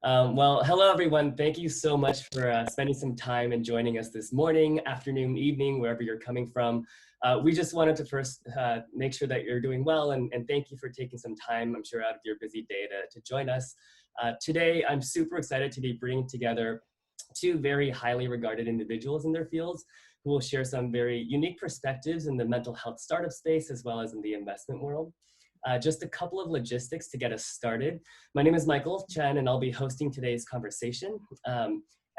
Well, hello, everyone. Thank you so much for spending some time and joining us this morning, afternoon, evening, wherever you're coming from. We just wanted to first make sure that you're doing well, and thank you for taking some time, I'm sure, out of your busy day to join us. Today, I'm super excited to be bringing together two very highly regarded individuals in their fields who will share some very unique perspectives in the mental health startup space as well as in the investment world. Just a couple of logistics to get us started. My name is Michael Chen, and I'll be hosting today's conversation.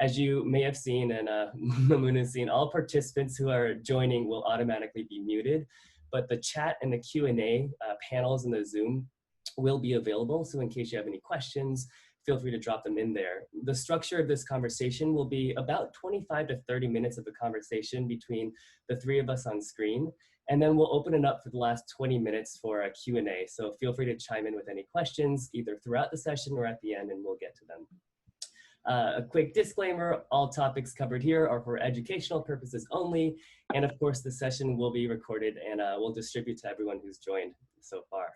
As you may have seen, and Mamoon has seen, all participants who are joining will automatically be muted, but the chat and the Q&A panels in the Zoom will be available. So in case you have any questions, feel free to drop them in there. The structure of this conversation will be about 25 to 30 minutes of a conversation between the three of us on screen. And then we'll open it up for the last 20 minutes for a Q&A. So feel free to chime in with any questions, either throughout the session or at the end, and we'll get to them. A quick disclaimer, all topics covered here are for educational purposes only. And of course, the session will be recorded and we'll distribute to everyone who's joined so far.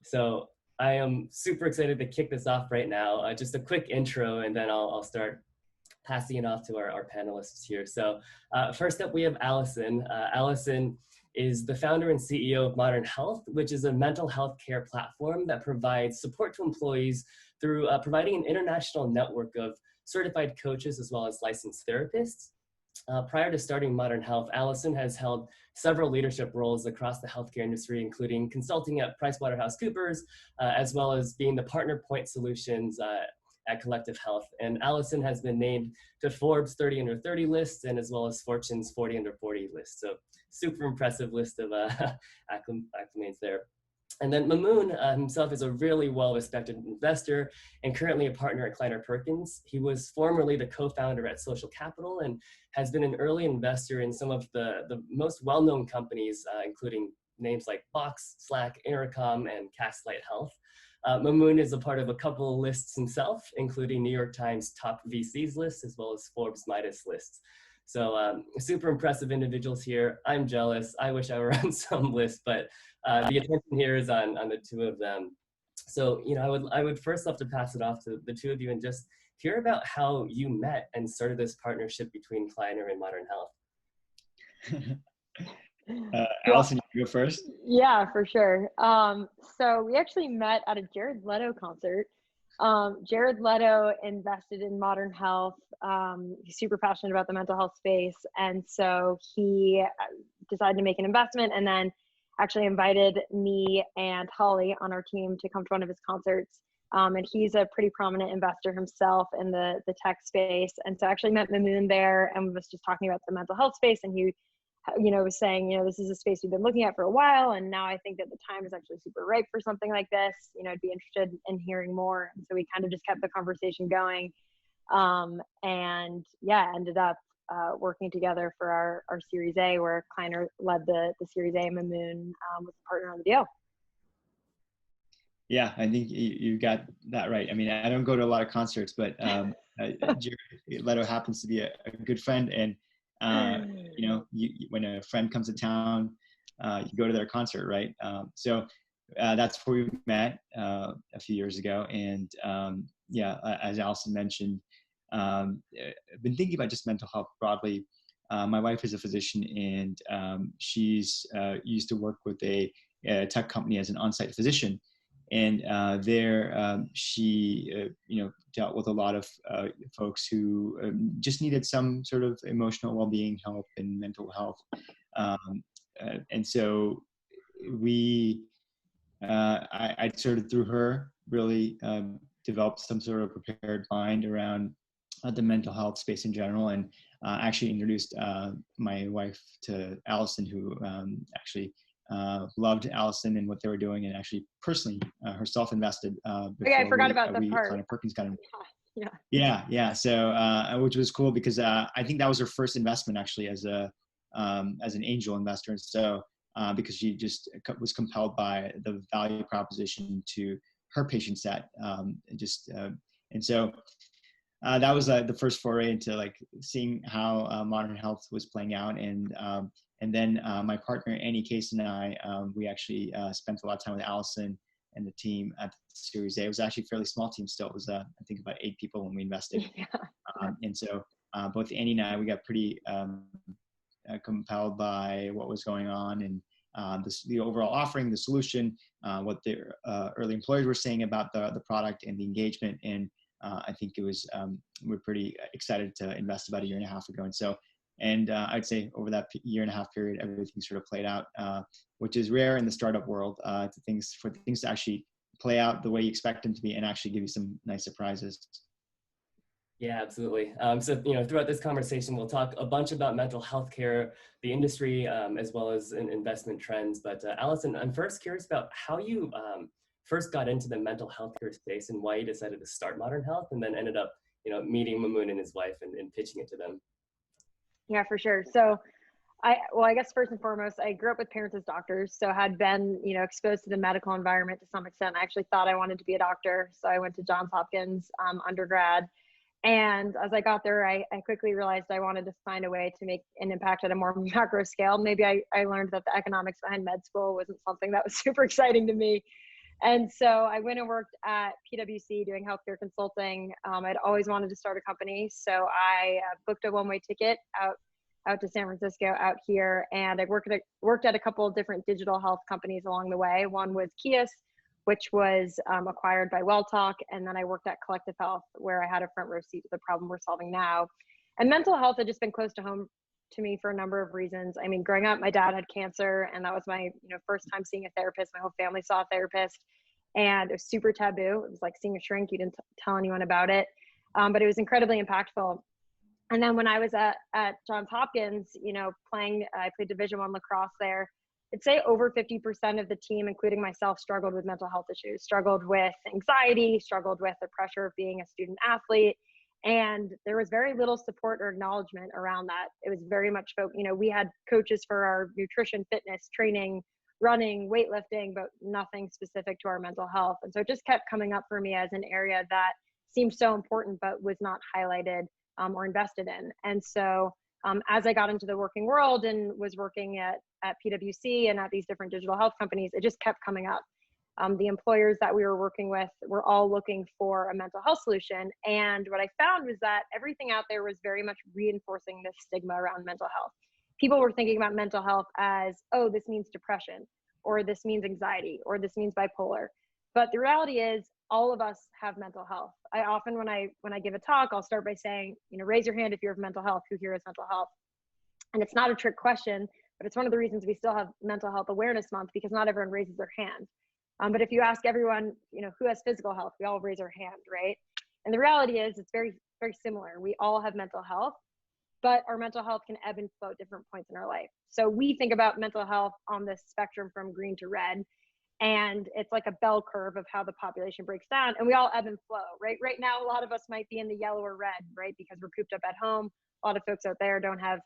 So I am super excited to kick this off right now. Just a quick intro, and then I'll start passing it off to our panelists here. So first up, we have Alyson. Alyson is the founder and CEO of Mamoon Hamid, which is a mental health care platform that provides support to employees through providing an international network of certified coaches as well as licensed therapists. Prior to starting Mamoon Hamid, Alyson has held several leadership roles across the healthcare industry, including consulting at PricewaterhouseCoopers, as well as being the partner point solutions at Collective Health. And Alyson has been named to Forbes 30 Under 30 lists and as well as Fortune's 40 Under 40 list. So super impressive list of acclimates there. And then Mamoon himself is a really well-respected investor and currently a partner at Kleiner Perkins. He was formerly the co-founder at Social Capital and has been an early investor in some of the most well-known companies, including names like Box, Slack, Intercom, and Castlight Health. Mamoon is a part of a couple of lists himself, including New York Times top VCs list, as well as Forbes Midas lists. So super impressive individuals here. I'm jealous. I wish I were on some list, but the attention here is on the two of them. So, I would first love to pass it off to the two of you and just hear about how you met and started this partnership between Kleiner and Mamoon Hamid. Alyson, you go first. Yeah, for sure. So we actually met at a Jared Leto concert. Jared Leto invested in Mamoon Hamid. He's super passionate about the mental health space. And so he decided to make an investment and then actually invited me and Holly on our team to come to one of his concerts. And he's a pretty prominent investor himself in the tech space. And so I actually met Mamoon there and was just talking about the mental health space. And he was saying, this is a space we've been looking at for a while. And now I think that the time is actually super ripe for something like this. I'd be interested in hearing more. And so we kind of just kept the conversation going. And yeah, ended up working together for our Series A, where Kleiner led the Series A, and Mamoon was a partner on the deal. Yeah, I think you got that right. I mean, I don't go to a lot of concerts, but Jared Leto happens to be a good friend. And when a friend comes to town, you go to their concert, right? So that's where we met a few years ago. And as Alyson mentioned, I've been thinking about just mental health broadly. My wife is a physician, and she's used to work with a tech company as an on-site physician. And there she, dealt with a lot of folks who just needed some sort of emotional well-being help and mental health. And so I sort of through her really developed some sort of prepared mind around the mental health space in general, and actually introduced my wife to Alyson, who actually loved Alyson and what they were doing, and actually personally herself invested. Okay, I forgot about that part. Kleiner Perkins got him. Yeah. So which was cool because I think that was her first investment actually as an angel investor. And so because she just was compelled by the value proposition to her patient set, and so that was the first foray into seeing how Mamoon Hamid was playing out. And then my partner Annie Case and I, we actually spent a lot of time with Alyson and the team at the Series A. It was actually a fairly small team still. It was, I think, about 8 people when we invested. Yeah. And so both Andy and I, we got pretty compelled by what was going on and the overall offering, the solution, what the early employers were saying about the product and the engagement. And I think it was, we're pretty excited to invest about a 1.5 years ago. And so, I'd say over that 1.5 year period, everything sort of played out, which is rare in the startup world, for things to actually play out the way you expect them to be and actually give you some nice surprises. Yeah, absolutely. So, throughout this conversation, we'll talk a bunch about mental health care, the industry, as well as investment trends. But Alyson, I'm first curious about how you first got into the mental health care space and why you decided to start Modern Health, and then ended up, meeting Mamoon and his wife and pitching it to them. Yeah, for sure. So I guess first and foremost, I grew up with parents as doctors, so had been, exposed to the medical environment to some extent. I actually thought I wanted to be a doctor, so I went to Johns Hopkins undergrad. And as I got there, I quickly realized I wanted to find a way to make an impact at a more macro scale. Maybe I learned that the economics behind med school wasn't something that was super exciting to me. And so I went and worked at PwC doing healthcare consulting. I'd always wanted to start a company. So I booked a one-way ticket out to San Francisco out here. And I worked at a couple of different digital health companies along the way. One was Kias, which was acquired by WellTalk. And then I worked at Collective Health, where I had a front row seat to the problem we're solving now. And mental health had just been close to home to me for a number of reasons. I mean, growing up, my dad had cancer, and that was my first time seeing a therapist. My whole family saw a therapist, and it was super taboo. It was like seeing a shrink. You didn't tell anyone about it, but it was incredibly impactful. And then when I was at Johns Hopkins, I played Division I lacrosse there. I'd say over 50% of the team, including myself, struggled with mental health issues, struggled with anxiety, struggled with the pressure of being a student athlete. And there was very little support or acknowledgement around that. It was very much, we had coaches for our nutrition, fitness, training, running, weightlifting, but nothing specific to our mental health. And so it just kept coming up for me as an area that seemed so important, but was not highlighted or invested in. And so as I got into the working world and was working at PwC and at these different digital health companies, it just kept coming up. The employers that we were working with were all looking for a mental health solution. And what I found was that everything out there was very much reinforcing this stigma around mental health. People were thinking about mental health as, oh, this means depression, or this means anxiety, or this means bipolar. But the reality is all of us have mental health. I often, when I give a talk, I'll start by saying, raise your hand if you have mental health, who here has mental health? And it's not a trick question, but it's one of the reasons we still have Mental Health Awareness Month, because not everyone raises their hand. But if you ask everyone, who has physical health, we all raise our hand, right? And the reality is it's very, very similar. We all have mental health, but our mental health can ebb and flow at different points in our life. So we think about mental health on this spectrum from green to red, and it's like a bell curve of how the population breaks down, and we all ebb and flow, right? Right now, a lot of us might be in the yellow or red, right? Because we're cooped up at home. A lot of folks out there don't have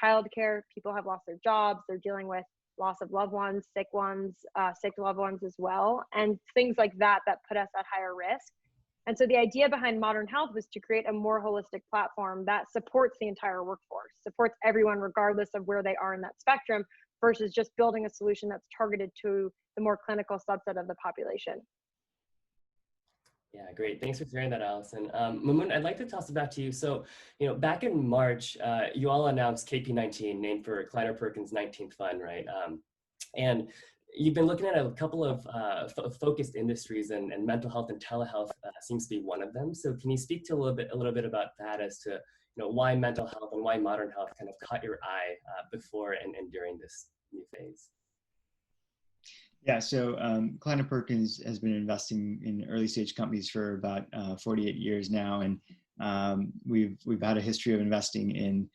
childcare. People have lost their jobs. They're dealing with loss of loved ones, sick loved ones as well, and things like that put us at higher risk. And so the idea behind Modern Health was to create a more holistic platform that supports the entire workforce, supports everyone regardless of where they are in that spectrum, versus just building a solution that's targeted to the more clinical subset of the population. Yeah, great. Thanks for sharing that, Alyson. Mamoon, I'd like to toss it back to you. So, back in March, you all announced KP19, named for Kleiner Perkins' 19th fund, right? And you've been looking at a couple of focused industries, and mental health and telehealth seems to be one of them. So, can you speak to a little bit about that, as to why mental health and why modern health kind of caught your eye before and during this new phase? Yeah, so Kleiner Perkins has been investing in early stage companies for about 48 years now, and we've had a history of investing in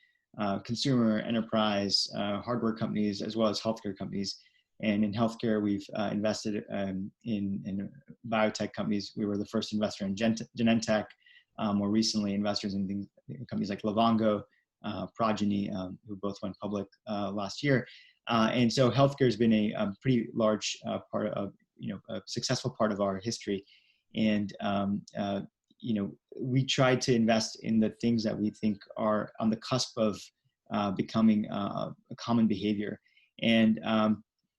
consumer, enterprise, hardware companies, as well as healthcare companies. And in healthcare, we've invested in biotech companies. We were the first investor in Genentech. More recently, investors in companies like Livongo, Progeny, who both went public last year. And so healthcare has been a pretty large part of, a successful part of our history. And, we try to invest in the things that we think are on the cusp of becoming a common behavior. And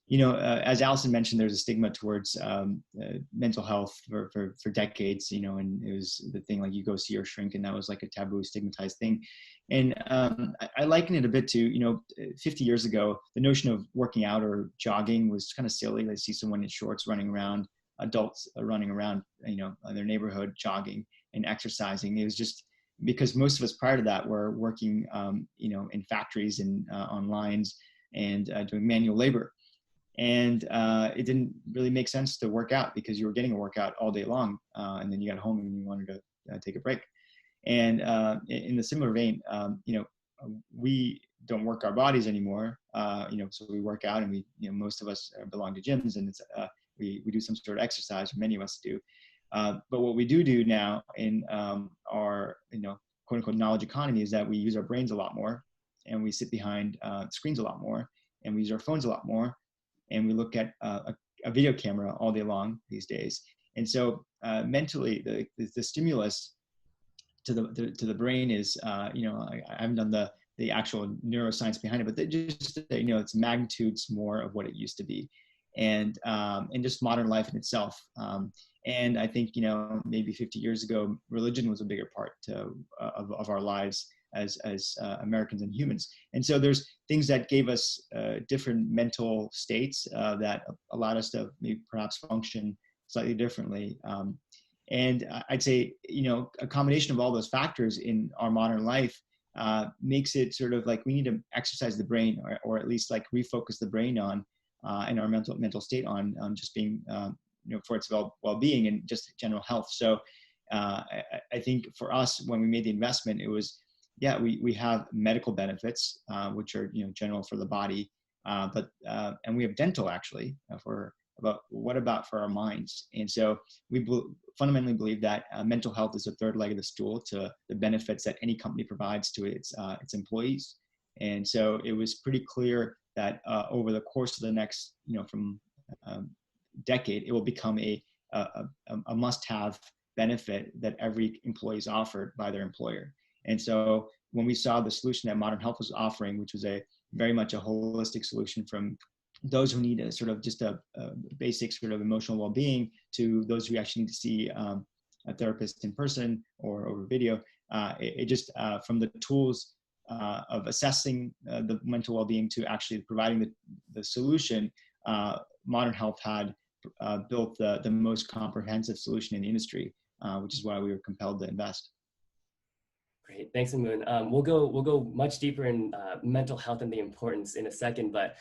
as Alyson mentioned, there's a stigma towards mental health for decades, and it was the thing like you go see your shrink, and that was like a taboo, stigmatized thing. And I liken it a bit to, 50 years ago, the notion of working out or jogging was kind of silly. They see someone in shorts running around, adults running around, their neighborhood jogging and exercising. It was just because most of us prior to that were working, in factories and on lines and doing manual labor. And it didn't really make sense to work out because you were getting a workout all day long, and then you got home and you wanted to take a break. And in the similar vein, we don't work our bodies anymore. So we work out, and we, most of us belong to gyms, and it's we do some sort of exercise. Many of us do. But what we do now in our quote unquote knowledge economy is that we use our brains a lot more, and we sit behind screens a lot more, and we use our phones a lot more. And we look at a video camera all day long these days. And so mentally, the stimulus to the brain is, I haven't done the actual neuroscience behind it, but it's magnitudes more of what it used to be, and just modern life in itself. And I think maybe 50 years ago, religion was a bigger part of our lives as Americans and humans. And so there's things that gave us different mental states that allowed us to maybe perhaps function slightly differently. And I'd say, a combination of all those factors in our modern life makes it sort of like we need to exercise the brain, or at least like refocus the brain on and our mental state on just being, for its well-being and just general health. So I think for us, when we made the investment, it was, we have medical benefits, which are, general for the body, and we have dental actually what about for our minds? And so we fundamentally believe that mental health is a third leg of the stool to the benefits that any company provides to its employees. And so it was pretty clear that over the course of the next, from decade, it will become a must-have benefit that every employee is offered by their employer. And so when we saw the solution that Modern Health was offering, which was very much a holistic solution from those who need a sort of just a basic sort of emotional well-being to those who actually need to see a therapist in person or over video, it just from the tools of assessing the mental well-being to actually providing the solution, Modern Health had built the most comprehensive solution in the industry, which is why we were compelled to invest. Great, thanks, Mamoon. We'll go much deeper in mental health and the importance in a second, but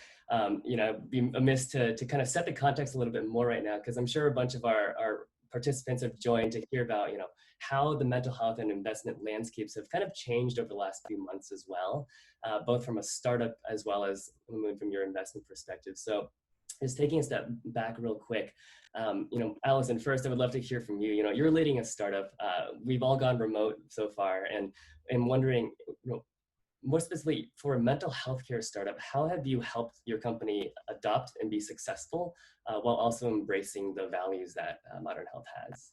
it'd be amiss to kind of set the context a little bit more right now, because I'm sure a bunch of our participants have joined to hear about how the mental health and investment landscapes have kind of changed over the last few months as well, both from a startup as well as, Mamoon, from your investment perspective. So just taking a step back real quick, Alyson, first I would love to hear from you. You're leading a startup. We've all gone remote so far, and I'm wondering, more specifically for a mental health care startup, how have you helped your company adopt and be successful while also embracing the values that Modern Health has?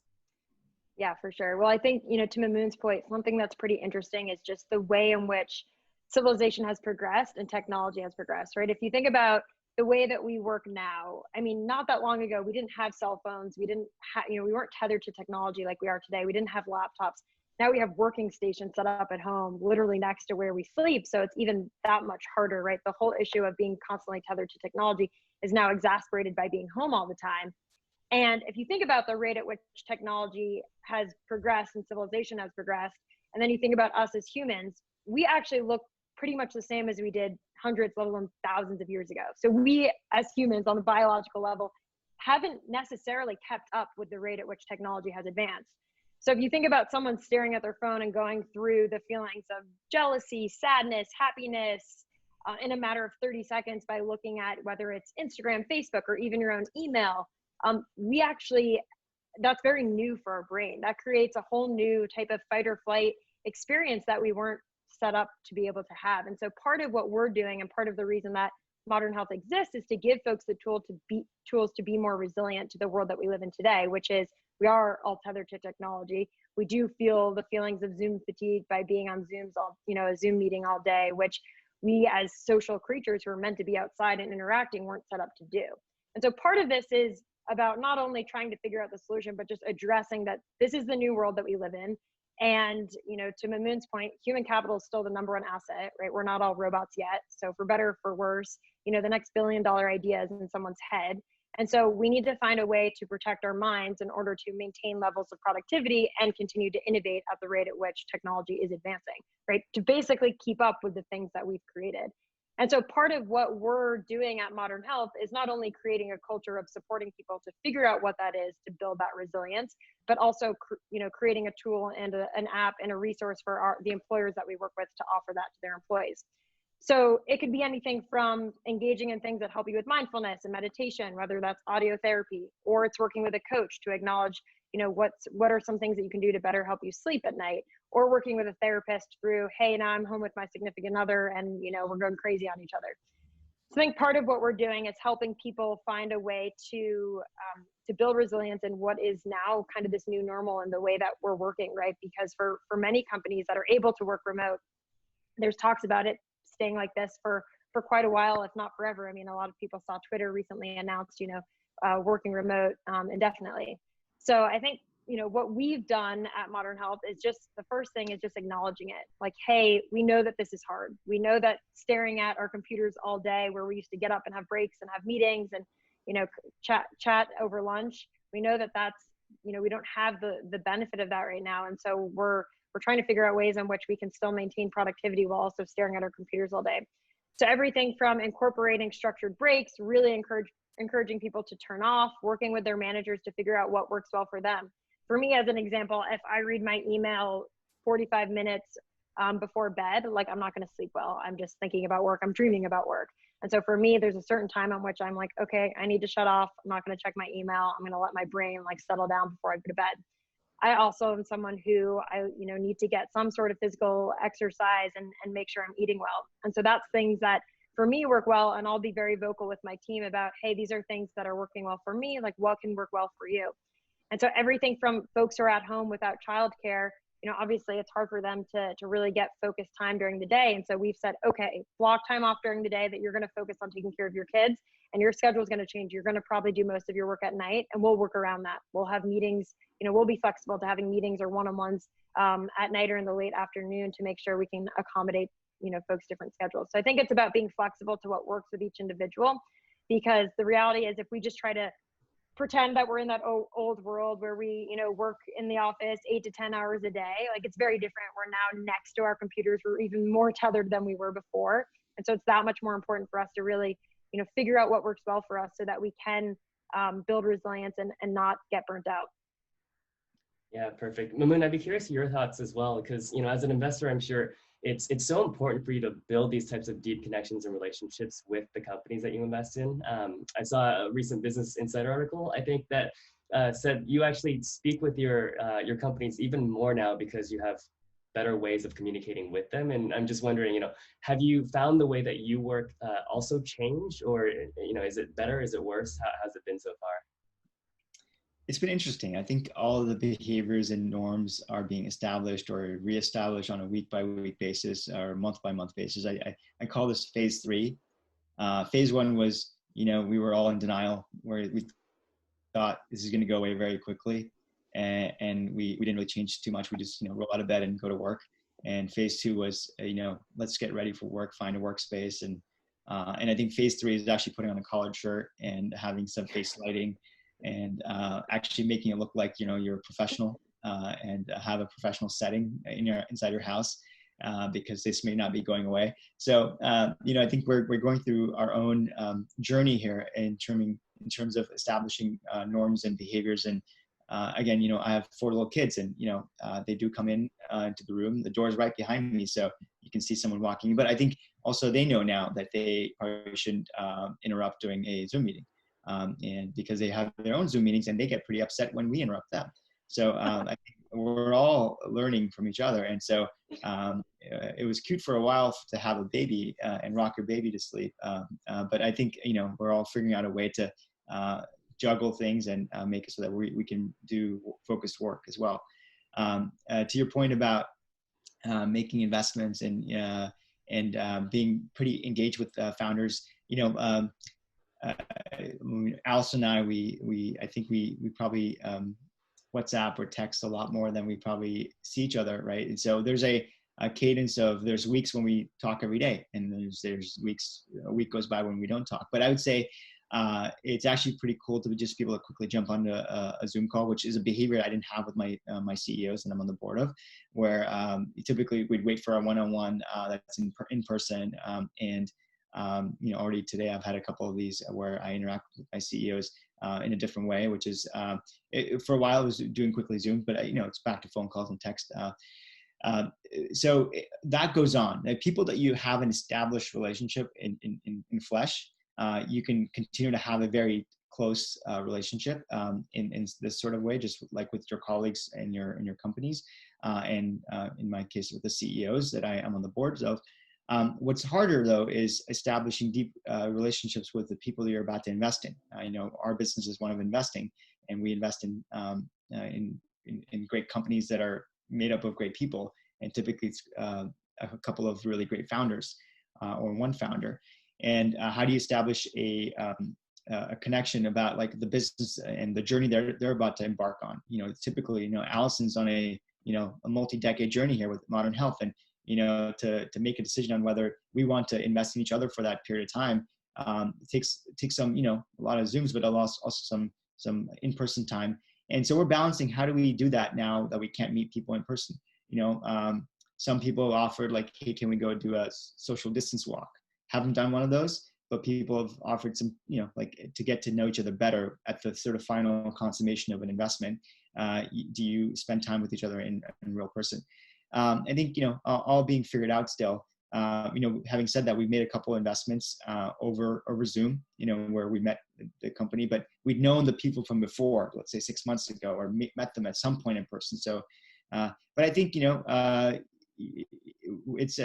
Yeah, for sure. Well, I think, to Mamoon's point, something that's pretty interesting is just the way in which civilization has progressed and technology has progressed, right? If you think about the way that we work now, I mean, not that long ago, we didn't have cell phones. We didn't have, we weren't tethered to technology like we are today. We didn't have laptops. Now we have working stations set up at home, literally next to where we sleep. So it's even that much harder, right? The whole issue of being constantly tethered to technology is now exacerbated by being home all the time. And if you think about the rate at which technology has progressed and civilization has progressed, and then you think about us as humans, we actually look pretty much the same as we did hundreds, let alone thousands of years ago. So we as humans on the biological level haven't necessarily kept up with the rate at which technology has advanced. So if you think about someone staring at their phone and going through the feelings of jealousy, sadness, happiness in a matter of 30 seconds by looking at whether it's Instagram, Facebook, or even your own email, that's very new for our brain. That creates a whole new type of fight or flight experience that we weren't set up to be able to have. And so part of what we're doing, and part of the reason that Modern Health exists, is to give folks the tools to be more resilient to the world that we live in today, which is we are all tethered to technology. We do feel the feelings of Zoom fatigue by being on a Zoom meeting all day, which we as social creatures who are meant to be outside and interacting weren't set up to do. And so part of this is about not only trying to figure out the solution, but just addressing that this is the new world that we live in. And, to Mamoon's point, human capital is still the number one asset, right? We're not all robots yet. So for better or for worse, the next billion-dollar idea is in someone's head. And so we need to find a way to protect our minds in order to maintain levels of productivity and continue to innovate at the rate at which technology is advancing, right? To basically keep up with the things that we've created. And so part of what we're doing at Modern Health is not only creating a culture of supporting people to figure out what that is to build that resilience, but also creating a tool and an app and a resource for the employers that we work with to offer that to their employees. So it could be anything from engaging in things that help you with mindfulness and meditation, whether that's audio therapy, or it's working with a coach to acknowledge, what are some things that you can do to better help you sleep at night, or working with a therapist through, hey, now I'm home with my significant other and, we're going crazy on each other. So I think part of what we're doing is helping people find a way to build resilience in what is now kind of this new normal and the way that we're working, right? Because for many companies that are able to work remote, there's talks about it staying like this for quite a while, if not forever. I mean, a lot of people saw Twitter recently announced, working remote indefinitely. So I think, what we've done at Modern Health is just, the first thing is just acknowledging it. Like, hey, we know that this is hard. We know that staring at our computers all day, where we used to get up and have breaks and have meetings and, chat over lunch, we know that that's, we don't have the benefit of that right now. And so we're trying to figure out ways in which we can still maintain productivity while also staring at our computers all day. So everything from incorporating structured breaks, really encouraging people to turn off, working with their managers to figure out what works well for them. For me, as an example, if I read my email 45 minutes before bed, like, I'm not going to sleep well. I'm just thinking about work. I'm dreaming about work. And so for me, there's a certain time on which I'm like, okay, I need to shut off. I'm not going to check my email. I'm going to let my brain settle down before I go to bed. I also am someone who I need to get some sort of physical exercise and make sure I'm eating well. And so that's things that for me work well. And I'll be very vocal with my team about, hey, these are things that are working well for me. Like, what can work well for you? And so everything from folks who are at home without childcare, obviously it's hard for them to really get focused time during the day. And so we've said, okay, block time off during the day that you're going to focus on taking care of your kids, and your schedule is going to change. You're going to probably do most of your work at night, and we'll work around that. We'll have meetings, we'll be flexible to having meetings or one-on-ones at night or in the late afternoon to make sure we can accommodate, folks' different schedules. So I think it's about being flexible to what works with each individual, because the reality is if we just try to pretend that we're in that old world where we, work in the office 8 to 10 hours a day, like, it's very different. We're now next to our computers. We're even more tethered than we were before. And so it's that much more important for us to really, figure out what works well for us so that we can build resilience and not get burnt out. Yeah, perfect. Mamoon, I'd be curious your thoughts as well, because, as an investor, I'm sure it's so important for you to build these types of deep connections and relationships with the companies that you invest in. I saw a recent Business Insider article, I think, that said you actually speak with your companies even more now because you have better ways of communicating with them. And I'm just wondering, have you found the way that you work also changed, or, is it better? Is it worse? How has it been so far? It's been interesting. I think all of the behaviors and norms are being established or reestablished on a week-by-week basis or month-by-month basis. I call this phase 3. Phase 1 was, we were all in denial, where we thought this is going to go away very quickly. And we didn't really change too much. We just, roll out of bed and go to work. And phase 2 was, let's get ready for work, find a workspace. And I think phase 3 is actually putting on a collared shirt and having some face lighting, and actually making it look like, you're a professional and have a professional setting inside your house, because this may not be going away. So, I think we're going through our own journey here in terms of establishing norms and behaviors. And again, I have 4 little kids, and they do come in into the room. The door is right behind me, so you can see someone walking. But I think also they know now that they probably shouldn't interrupt during a Zoom meeting. And because they have their own Zoom meetings and they get pretty upset when we interrupt them. So I think we're all learning from each other. And so it was cute for a while to have a baby and rock your baby to sleep. But I think, we're all figuring out a way to juggle things and make it so that we can do focused work as well. To your point about making investments and and being pretty engaged with founders. Alyson and I think we probably WhatsApp or text a lot more than we probably see each other, right? And so there's a cadence of, there's weeks when we talk every day, and there's weeks, a week goes by when we don't talk. But I would say it's actually pretty cool to just be able to quickly jump onto a Zoom call, which is a behavior I didn't have with my CEOs and I'm on the board of, where typically we'd wait for a one-on-one that's in person. Already today I've had a couple of these where I interact with my CEOs in a different way, which is for a while I was doing quickly Zoom, but it's back to phone calls and text. So that goes on. Like, people that you have an established relationship in flesh, you can continue to have a very close relationship in this sort of way, just like with your colleagues and your companies, and in my case with the CEOs that I am on the boards of. What's harder though is establishing deep relationships with the people that you're about to invest in. Our business is one of investing, and we invest in great companies that are made up of great people, and typically it's a couple of really great founders or one founder. And how do you establish a connection about like the business and the journey they're about to embark on? Typically, Alyson's on a multi-decade journey here with Modern Health, and to make a decision on whether we want to invest in each other for that period of time, it takes some, a lot of Zooms, but also some in-person time. And so we're balancing, how do we do that now that we can't meet people in person? Some people have offered like, hey, can we go do a social distance walk? Haven't done one of those, but people have offered some, like, to get to know each other better at the sort of final consummation of an investment. Do you spend time with each other in real person? I think, all being figured out still. Having said that, we've made a couple investments over Zoom, where we met the company, but we'd known the people from before, let's say 6 months ago, or met them at some point in person. So, but I think, it's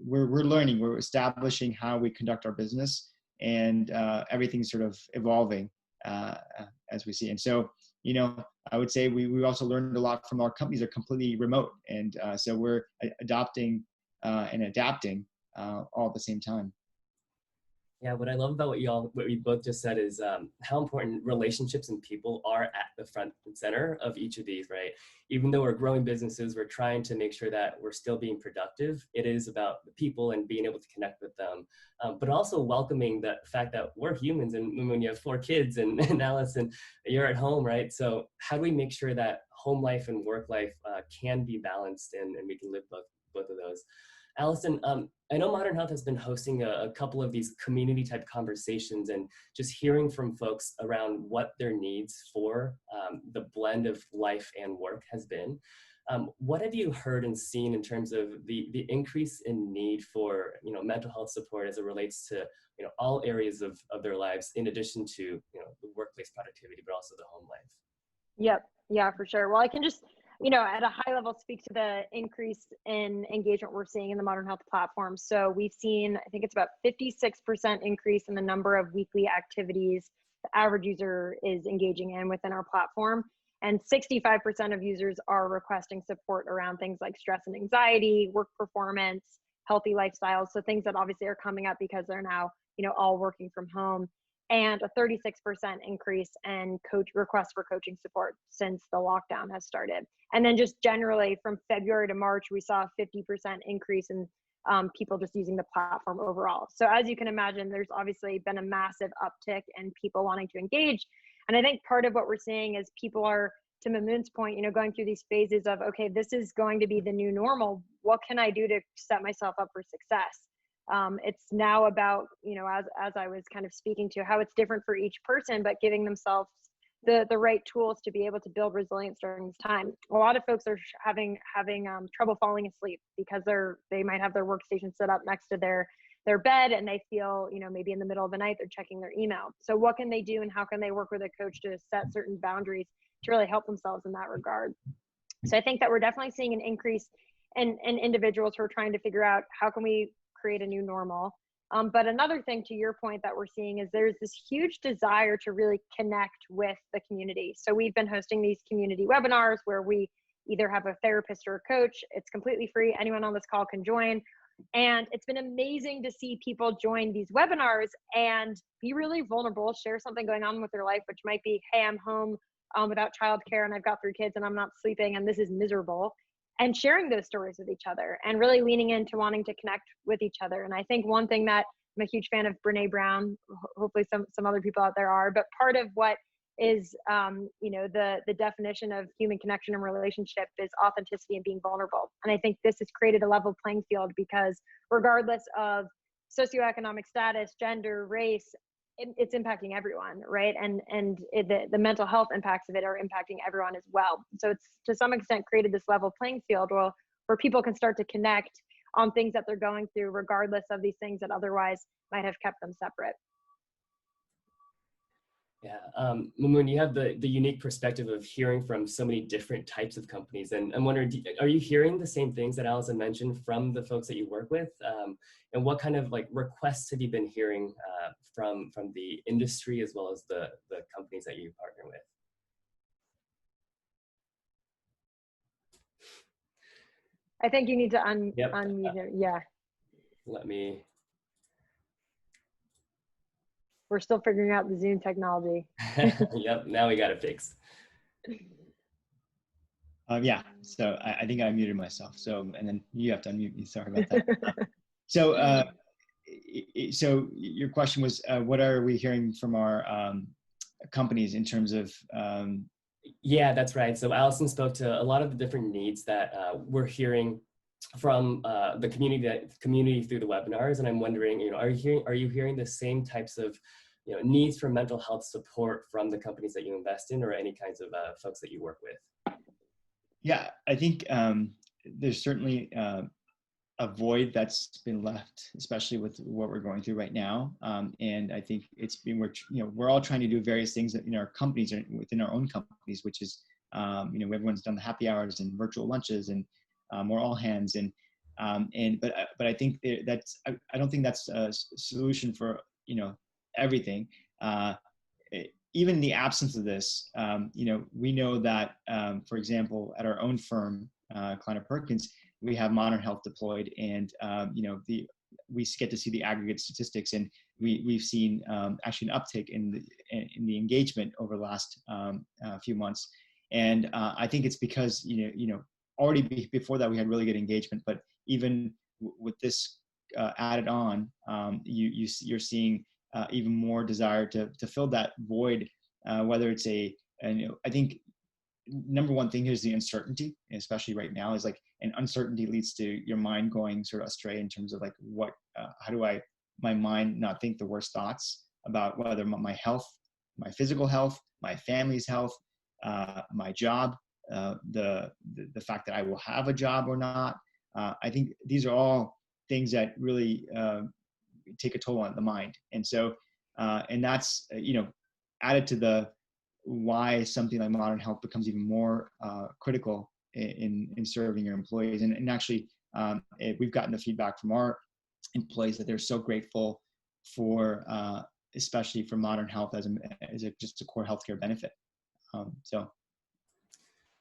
we're learning, we're establishing how we conduct our business, and everything's sort of evolving as we see. And so, I would say we also learned a lot from our companies that are completely remote. And so we're adopting and adapting all at the same time. Yeah, what I love about what we both just said is how important relationships and people are at the front and center of each of these, right? Even though we're growing businesses, we're trying to make sure that we're still being productive. It is about the people and being able to connect with them, but also welcoming the fact that we're humans. And when you have 4 kids and Alyson, you're at home, right? So how do we make sure that home life and work life can be balanced, and we can live both of those? Alyson, I know Modern Health has been hosting a couple of these community type conversations, and just hearing from folks around what their needs for the blend of life and work has been. What have you heard and seen in terms of the increase in need for mental health support as it relates to all areas of their lives, in addition to the workplace productivity, but also the home life? Yep. Yeah, for sure. Well, I can just at a high level, speak to the increase in engagement we're seeing in the Modern Health platform. So we've seen, I think it's about 56% increase in the number of weekly activities the average user is engaging in within our platform. And 65% of users are requesting support around things like stress and anxiety, work performance, healthy lifestyles. So things that obviously are coming up because they're now, all working from home. And a 36% increase in requests for coaching support since the lockdown has started. And then just generally from February to March, we saw a 50% increase in people just using the platform overall. So as you can imagine, there's obviously been a massive uptick in people wanting to engage. And I think part of what we're seeing is people are, to Mamoon's point, going through these phases of, okay, this is going to be the new normal. What can I do to set myself up for success? It's now about, as I was kind of speaking to, how it's different for each person, but giving themselves the right tools to be able to build resilience during this time. A lot of folks are having trouble falling asleep because they might have their workstation set up next to their bed, and they feel, maybe in the middle of the night, they're checking their email. So what can they do, and how can they work with a coach to set certain boundaries to really help themselves in that regard? So I think that we're definitely seeing an increase in individuals who are trying to figure out, how can we create a new normal. But another thing, to your point, that we're seeing is there's this huge desire to really connect with the community. So we've been hosting these community webinars where we either have a therapist or a coach. It's completely free. Anyone on this call can join. And it's been amazing to see people join these webinars and be really vulnerable, share something going on with their life, which might be, hey, I'm home without childcare and I've got 3 kids and I'm not sleeping and this is miserable. And sharing those stories with each other and really leaning into wanting to connect with each other. And I think one thing that I'm a huge fan of Brene Brown, hopefully some other people out there are, but part of what is, the definition of human connection and relationship is authenticity and being vulnerable. And I think this has created a level playing field because regardless of socioeconomic status, gender, race, it's impacting everyone, right? And the mental health impacts of it are impacting everyone as well. So it's to some extent created this level playing field where people can start to connect on things that they're going through, regardless of these things that otherwise might have kept them separate. Yeah, Mamoon, you have the unique perspective of hearing from so many different types of companies. And I'm wondering, are you hearing the same things that Alyson mentioned from the folks that you work with? And what kind of like requests have you been hearing from the industry as well as the companies that you partner with? I think you need to unmute it. Yeah. Let me. We're still figuring out the Zoom technology. Yep, now we got it fixed. Yeah, so I think I muted myself. So, and then you have to unmute me. Sorry about that. So your question was, what are we hearing from our companies in terms of? Yeah, that's right. So Alyson spoke to a lot of the different needs that we're hearing from the community through the webinars, and I'm wondering, are you hearing the same types of needs for mental health support from the companies that you invest in, or any kinds of folks that you work with? Yeah, I think there's certainly a void that's been left, especially with what we're going through right now. And I think we're all trying to do various things in our companies or within our own companies, which is, everyone's done the happy hours and virtual lunches and more all hands but I think I don't think that's a solution for everything. Even in the absence of this, we know that, for example, at our own firm, Kleiner Perkins, we have Modern Health deployed, and we get to see the aggregate statistics, and we've seen actually an uptick in the engagement over the last few months, and I think it's because already before that we had really good engagement, but even with this added on, you're seeing even more desire to fill that void, whether it's I think number one thing here is the uncertainty, especially right now, is like, and uncertainty leads to your mind going sort of astray in terms of like, how do my mind not think the worst thoughts about whether my health, my physical health, my family's health, my job, the fact that I will have a job or not. I think these are all things that really take a toll on the mind. And so, and that's, added to the why something like Modern Health becomes even more critical in serving your employees. And actually, we've gotten the feedback from our employees that they're so grateful for, especially for Modern Health as just a core healthcare benefit.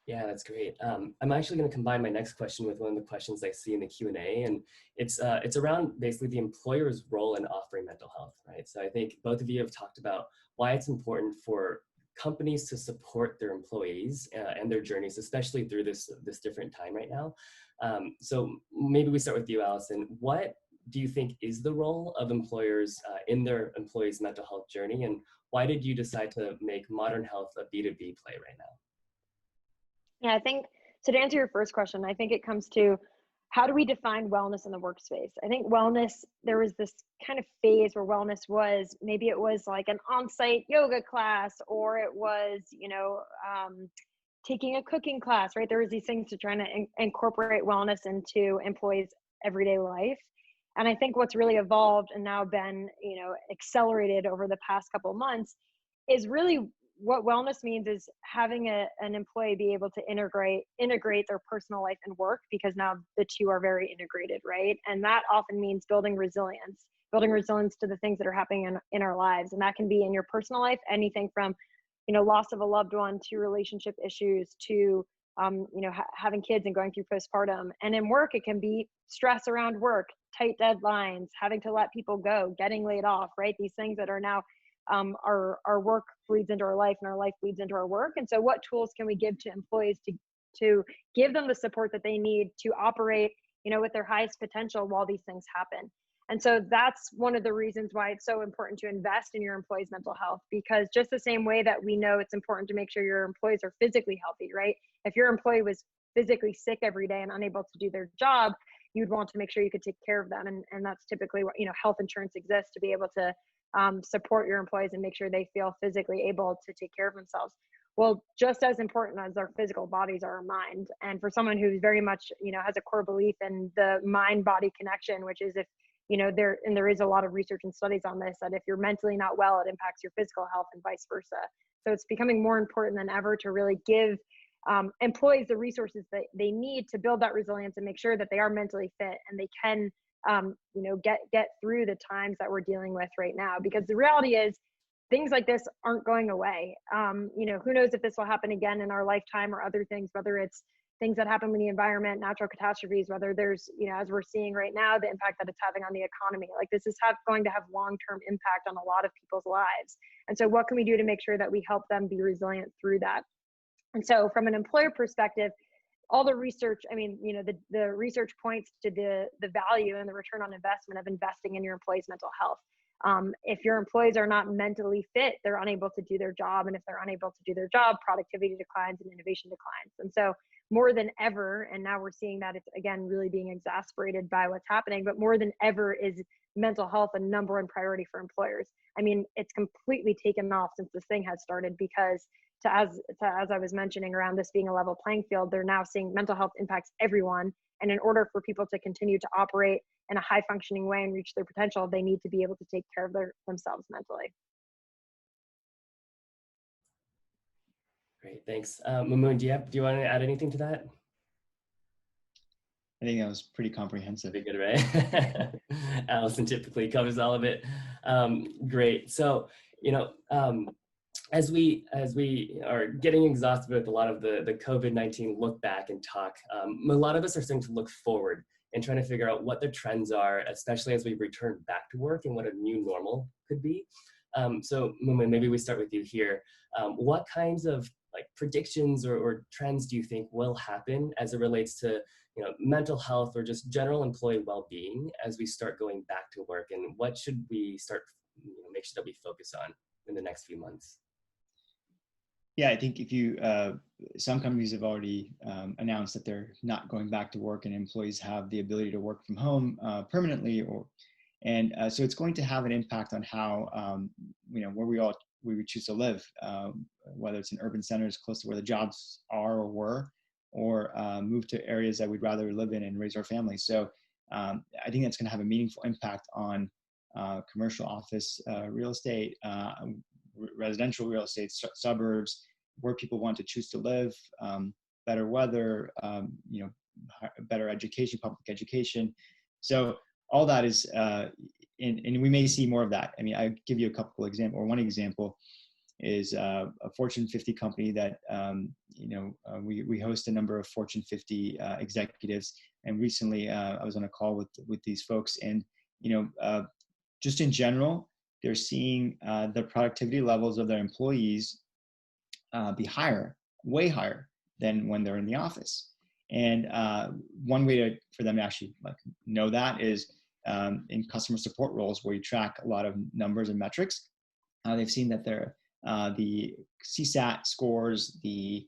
Yeah, that's great. I'm actually going to combine my next question with one of the questions I see in the Q&A, and it's around basically the employer's role in offering mental health, right? So I think both of you have talked about why it's important for companies to support their employees and their journeys, especially through this different time right now. So maybe we start with you, Alyson. What do you think is the role of employers in their employees' mental health journey, and why did you decide to make Modern Health a B2B play right now? Yeah, I think, so to answer your first question, I think it comes to how do we define wellness in the workspace? I think wellness, there was this kind of phase where wellness was, maybe it was like an on-site yoga class, or it was, taking a cooking class, right? There was these things to try to incorporate wellness into employees' everyday life. And I think what's really evolved and now been, accelerated over the past couple of months is really what wellness means is having an employee be able to integrate their personal life and work, because now the two are very integrated, right? And that often means building resilience to the things that are happening in our lives. And that can be in your personal life, anything from, loss of a loved one to relationship issues to, having kids and going through postpartum. And in work, it can be stress around work, tight deadlines, having to let people go, getting laid off, right? These things that are now our work bleeds into our life and our life bleeds into our work. And so what tools can we give to employees to give them the support that they need to operate, with their highest potential while these things happen? And so that's one of the reasons why it's so important to invest in your employees' mental health, because just the same way that we know it's important to make sure your employees are physically healthy, right? If your employee was physically sick every day and unable to do their job, you'd want to make sure you could take care of them. And that's typically what, health insurance exists to be able to support your employees and make sure they feel physically able to take care of themselves. Well, just as important as our physical bodies are our mind. And for someone who's very much, has a core belief in the mind-body connection, which is if, there is a lot of research and studies on this, that if you're mentally not well, it impacts your physical health and vice versa. So it's becoming more important than ever to really give employees the resources that they need to build that resilience and make sure that they are mentally fit and they can, get through the times that we're dealing with right now. Because the reality is, things like this aren't going away. Who knows if this will happen again in our lifetime or other things, whether it's things that happen in the environment, natural catastrophes, whether there's, as we're seeing right now, the impact that it's having on the economy. Like, this is going to have long-term impact on a lot of people's lives. And so what can we do to make sure that we help them be resilient through that? And so from an employer perspective, all the research, the research points to the value and the return on investment of investing in your employees' mental health. If your employees are not mentally fit, they're unable to do their job. And if they're unable to do their job, productivity declines and innovation declines. And so more than ever, and now we're seeing that it's, again, really being exacerbated by what's happening, but more than ever is mental health a number one priority for employers. It's completely taken off since this thing has started, because as I was mentioning around this being a level playing field, they're now seeing mental health impacts everyone. And in order for people to continue to operate in a high functioning way and reach their potential, they need to be able to take care of themselves mentally. Great, thanks. Mamoon, do you want to add anything to that? I think that was pretty comprehensive. Pretty good, right? Alyson typically covers all of it. Great. So, as we are getting exhausted with a lot of the COVID-19 look back and talk, a lot of us are starting to look forward and trying to figure out what the trends are, especially as we return back to work and what a new normal could be. So Mamoon, maybe we start with you here. What kinds of predictions or trends do you think will happen as it relates to mental health or just general employee well-being as we start going back to work, and what should we start make sure that we focus on in the next few months? Yeah, I think some companies have already announced that they're not going back to work, and employees have the ability to work from home permanently, so it's going to have an impact on how where we would choose to live, whether it's in urban centers close to where the jobs are or were, or move to areas that we'd rather live in and raise our families. So I think that's going to have a meaningful impact on commercial office real estate, residential real estate, suburbs, where people want to choose to live, better weather, better education, public education. So all that is, and we may see more of that. I'll give you a couple examples, or one example is a Fortune 50 company that, we host a number of Fortune 50 executives. And recently I was on a call with these folks, and, just in general, they're seeing the productivity levels of their employees be higher, way higher than when they're in the office. And one way for them to actually know that is in customer support roles, where you track a lot of numbers and metrics. They've seen that the CSAT scores, the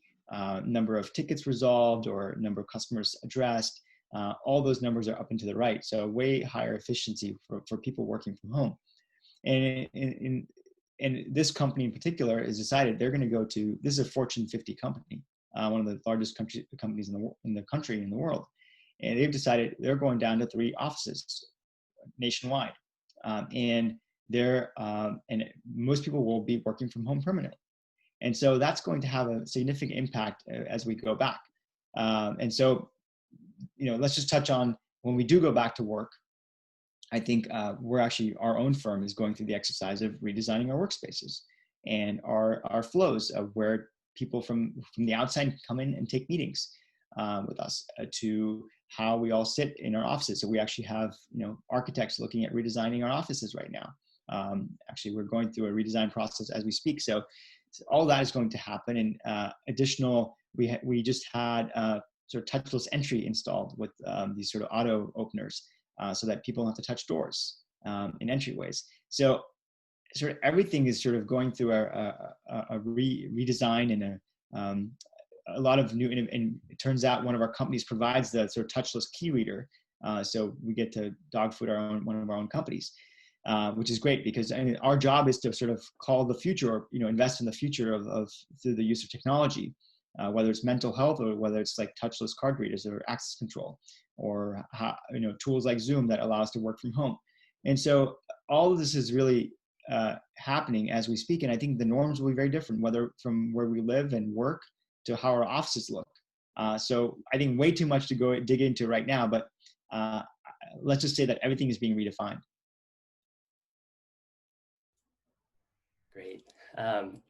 number of tickets resolved or number of customers addressed, all those numbers are up and to the right. So way higher efficiency for people working from home. And this company in particular has decided they're going to go to, this is a Fortune 50 company, one of the largest companies in the country, in the world. And they've decided they're going down to 3 offices nationwide. And most people will be working from home permanently. And so that's going to have a significant impact as we go back. And so, let's just touch on when we do go back to work. I think our own firm is going through the exercise of redesigning our workspaces and our flows of where people from the outside come in and take meetings. with us to how we all sit in our offices. So we actually have, architects looking at redesigning our offices right now. Actually, we're going through a redesign process as we speak. So all that is going to happen. And we just had sort of touchless entry installed with these sort of auto openers so that people don't have to touch doors in entryways. So sort of everything is sort of going through a redesign and a lot of new, and it turns out one of our companies provides the sort of touchless key reader. So we get to dog food one of our own companies, which is great because our job is to sort of call the future or, invest in the future of through the use of technology, whether it's mental health or whether it's like touchless card readers or access control or, tools like Zoom that allow us to work from home. And so all of this is really happening as we speak. And I think the norms will be very different, whether from where we live and work to how our offices look. So I think way too much to go dig into right now, but let's just say that everything is being redefined. Great.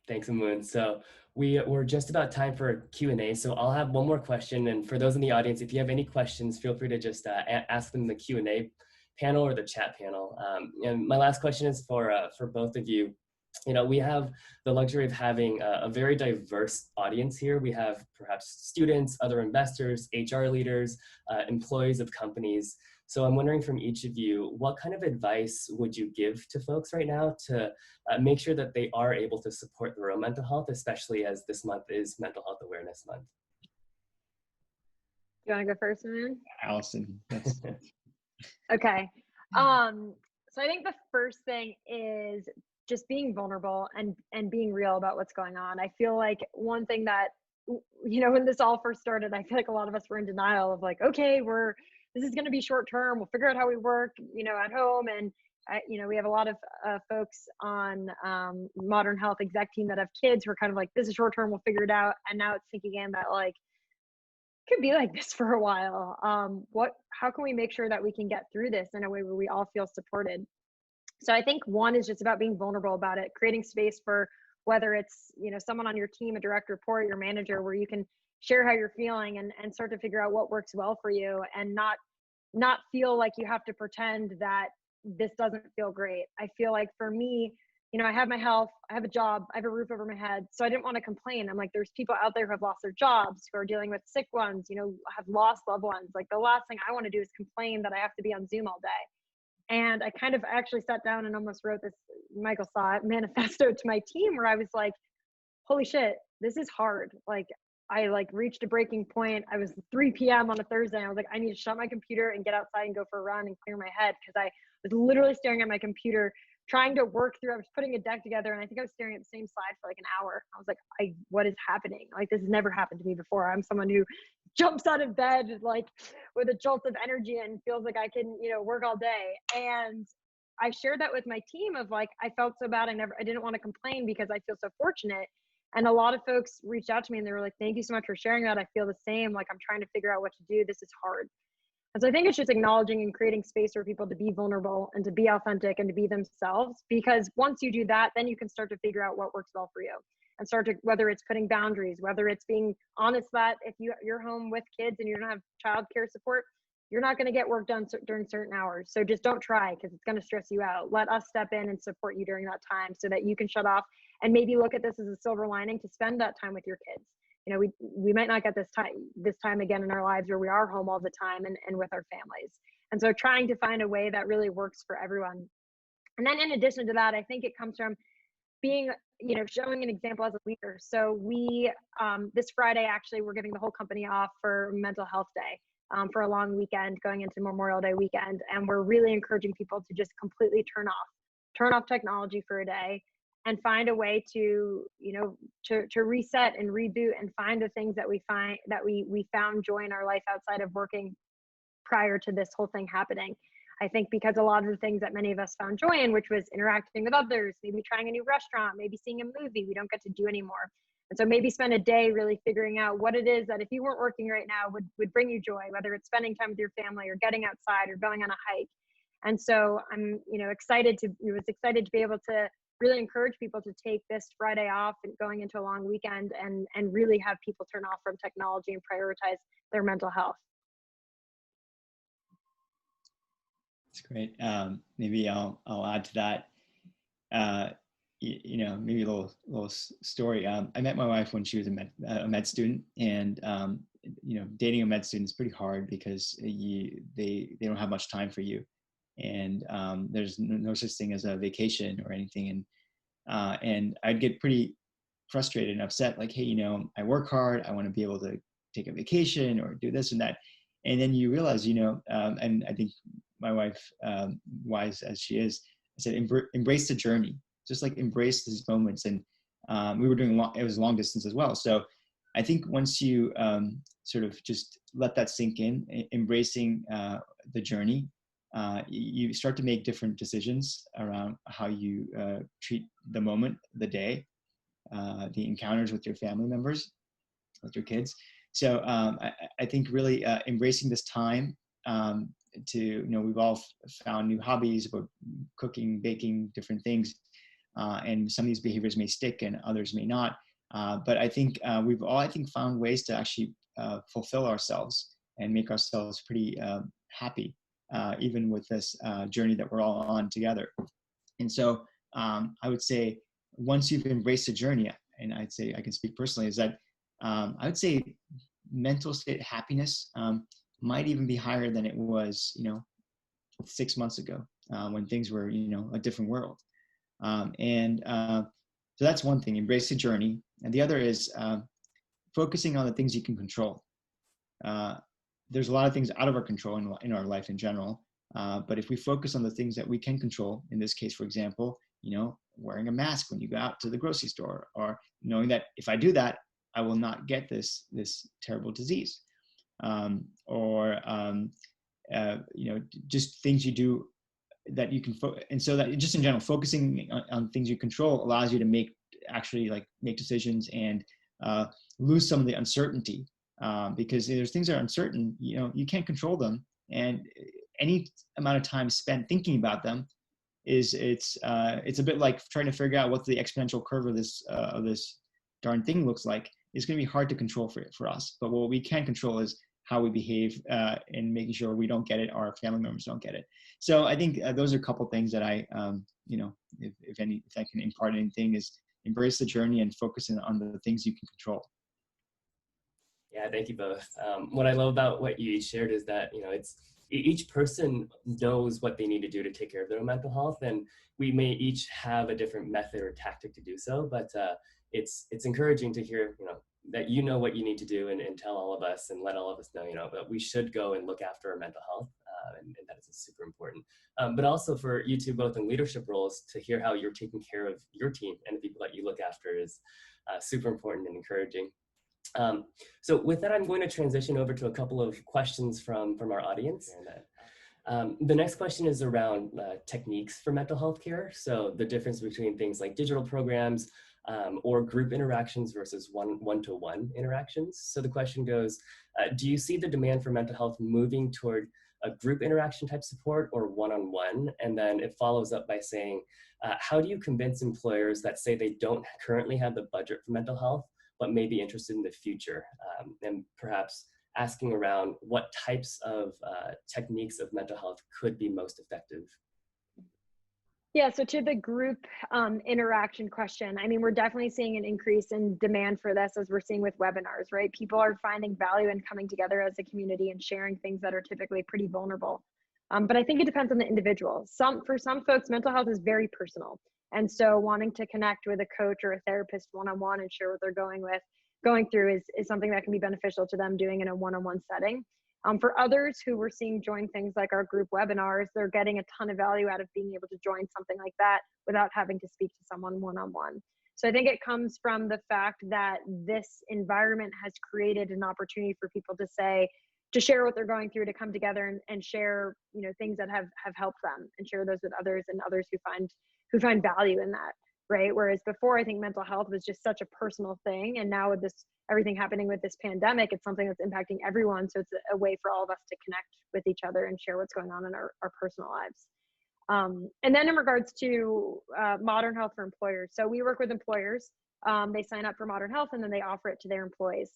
Thanks, Mamoon. So we're just about time for Q&A. So I'll have one more question. And for those in the audience, if you have any questions, feel free to just ask them in the Q&A panel or the chat panel. And my last question is for both of you. We have the luxury of having a very diverse audience here. We have perhaps students, other investors, HR leaders, employees of companies. So I'm wondering from each of you, what kind of advice would you give to folks right now to make sure that they are able to support their own mental health, especially as this month is Mental Health Awareness Month? You want to go first, Mamoon? Alyson. Okay. So I think the first thing is just being vulnerable and being real about what's going on. I feel like one thing that, when this all first started, I feel like a lot of us were in denial of like, okay, this is going to be short term. We'll figure out how we work, at home. And, we have a lot of folks on Modern Health exec team that have kids who are kind of like, this is short term, we'll figure it out. And now it's sinking in that like, could be like this for a while. How can we make sure that we can get through this in a way where we all feel supported? So I think one is just about being vulnerable about it, creating space for whether it's, someone on your team, a direct report, your manager, where you can share how you're feeling and start to figure out what works well for you and not feel like you have to pretend that this doesn't feel great. I feel like for me, I have my health, I have a job, I have a roof over my head. So I didn't want to complain. I'm like, there's people out there who have lost their jobs, who are dealing with sick ones, have lost loved ones. Like the last thing I want to do is complain that I have to be on Zoom all day. And I kind of actually sat down and almost wrote this, Michael saw it, manifesto to my team where I was like, holy shit, this is hard. Like I reached a breaking point. I was 3 p.m. on a Thursday. I was like, I need to shut my computer and get outside and go for a run and clear my head. Cause I was literally staring at my computer, trying to work through, I was putting a deck together and I think I was staring at the same slide for like an hour. I was like, what is happening? Like this has never happened to me before. I'm someone who jumps out of bed like with a jolt of energy and feels like I can, work all day. And I shared that with my team of like, I felt so bad. I didn't want to complain because I feel so fortunate. And a lot of folks reached out to me and they were like, thank you so much for sharing that. I feel the same. Like I'm trying to figure out what to do. This is hard. And so I think it's just acknowledging and creating space for people to be vulnerable and to be authentic and to be themselves. Because once you do that, then you can start to figure out what works well for you and start to, whether it's putting boundaries, whether it's being honest that if you're home with kids and you don't have childcare support, you're not going to get work done during certain hours. So just don't try because it's going to stress you out. Let us step in and support you during that time so that you can shut off and maybe look at this as a silver lining to spend that time with your kids. We might not get this time again in our lives where we are home all the time and with our families. And so trying to find a way that really works for everyone. And then in addition to that, I think it comes from being, showing an example as a leader. So we, this Friday, actually, we're giving the whole company off for Mental Health Day for a long weekend going into Memorial Day weekend. And we're really encouraging people to just completely turn off technology for a day and find a way to reset and reboot and find the things that we found joy in our life outside of working prior to this whole thing happening. I think because a lot of the things that many of us found joy in, which was interacting with others, maybe trying a new restaurant, maybe seeing a movie, we don't get to do anymore. And so maybe spend a day really figuring out what it is that if you weren't working right now would bring you joy, whether it's spending time with your family or getting outside or going on a hike. And so I'm, excited to be able to really encourage people to take this Friday off and going into a long weekend and really have people turn off from technology and prioritize their mental health. That's great. Maybe I'll add to that. Maybe a little story. I met my wife when she was a med student, and dating a med student is pretty hard because they don't have much time for you, and there's no such thing as a vacation or anything, and I'd get pretty frustrated and upset, like, hey, I work hard, I want to be able to take a vacation or do this and that, and then you realize, and I think my wife, wise as she is, I said, embrace the journey, just like embrace these moments. And we were doing it was long distance as well. So I think once you sort of just let that sink in, embracing the journey, you start to make different decisions around how you treat the moment, the day, the encounters with your family members, with your kids. So I think really embracing this time we've all found new hobbies about cooking, baking, different things. And some of these behaviors may stick and others may not. But I think we've all, found ways to actually fulfill ourselves and make ourselves pretty happy, even with this journey that we're all on together. And so I would say once you've embraced the journey, and I'd say I can speak personally, is that I would say mental state happiness might even be higher than it was, 6 months ago when things were, a different world. So that's one thing, embrace the journey. And the other is focusing on the things you can control. There's a lot of things out of our control in our life in general. But if we focus on the things that we can control, in this case, for example, wearing a mask when you go out to the grocery store, or knowing that if I do that, I will not get this terrible disease. Just things you do that you can, and so that just in general, focusing on things you control allows you to make decisions and lose some of the uncertainty, because there's things that are uncertain, you can't control them, and any amount of time spent thinking about them it's a bit like trying to figure out what the exponential curve of this darn thing looks like. It's going to be hard to control for us, but what we can control is how we behave and making sure we don't get it, our family members don't get it. So I think those are a couple things that I, if I can impart anything, is embrace the journey and focusing on the things you can control. Yeah, thank you both. What I love about what you each shared is that, it's each person knows what they need to do to take care of their own mental health, and we may each have a different method or tactic to do so, but it's encouraging to hear, that what you need to do, and tell all of us and let all of us know, that we should go and look after our mental health, and that is super important. But also for you two, both in leadership roles, to hear how you're taking care of your team and the people that you look after is super important and encouraging. So with that, I'm going to transition over to a couple of questions from our audience. The next question is around techniques for mental health care. So the difference between things like digital programs or group interactions versus one-to-one interactions. So the question goes, do you see the demand for mental health moving toward a group interaction type support or one-on-one? And then it follows up by saying, how do you convince employers that say they don't currently have the budget for mental health, but may be interested in the future? And perhaps asking around what types of techniques of mental health could be most effective. Yeah, so to the group interaction question, we're definitely seeing an increase in demand for this, as we're seeing with webinars, right? People are finding value in coming together as a community and sharing things that are typically pretty vulnerable. But I think it depends on the individual. For some folks, mental health is very personal. And so wanting to connect with a coach or a therapist one-on-one and share what they're going through is something that can be beneficial to them doing in a one-on-one setting. For others who we're seeing join things like our group webinars, they're getting a ton of value out of being able to join something like that without having to speak to someone one-on-one. So I think it comes from the fact that this environment has created an opportunity for people to share what they're going through, to come together and share, things that have helped them, and share those with others, and others who find value in that. Right. Whereas before, I think mental health was just such a personal thing. And now with everything happening with this pandemic, it's something that's impacting everyone. So it's a way for all of us to connect with each other and share what's going on in our personal lives. And then in regards to Modern Health for employers, so we work with employers. They sign up for Modern Health and then they offer it to their employees.